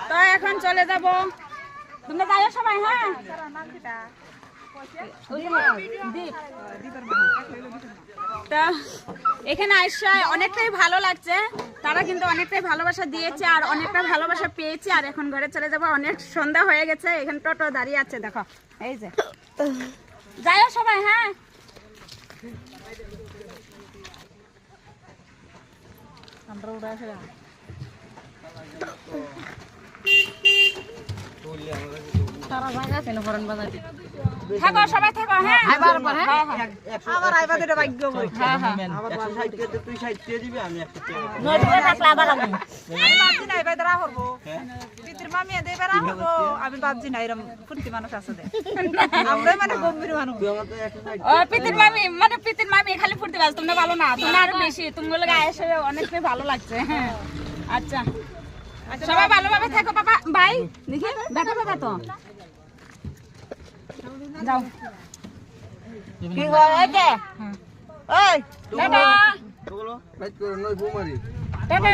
তো এখন চলে যাব, তোমরা যাও সবাই। হ্যাঁ তা এখানে আইসা অনেকটাই ভালো লাগছে, তারা কিন্তু অনেকটাই ভালোবাসা দিয়েছে আর অনেকটা ভালোবাসা পেয়েছে। আর এখন ঘরে চলে যাবো, অনেক সন্ধ্যা হয়ে গেছে। এখানে টোটো দাঁড়িয়ে আছে, দেখো এই যে। যাও সবাই। হ্যাঁ থাকো সবাই থাকো। হ্যাঁ আবার আইবা দিতে ভাগ্য বই। আবার 160 তে তুই 60 দিয়ে দিবি, আমি 100 টাকা দেব। নদীতে থাকলে আবার আমি বাপজি নাই ভাই দাঁড়া করবো পিতির মামি দে বেড়া করবো। আমি বাপজি নাই এরম ফুর্তি মানুষ আছে দে, আমরাই মানে গম্ভীর মানুষ। তুই আমার তো 160 ও পিতির মামি, মানে পিতির মামি খালি ফুর্তি বাজ, তোমরা ভালো না, তোমরা আরো বেশি, তোমার লাগে আয়েসে অনেকটাই ভালো লাগছে। হ্যাঁ আচ্ছা সবাই ভালোভাবে থাকো বাবা। ভাই দেখি দেখা পাবা তো, যাও। কি হয় একে এই টাটা ওগুলো রাইট করে নয় বৌমারি। টাটা।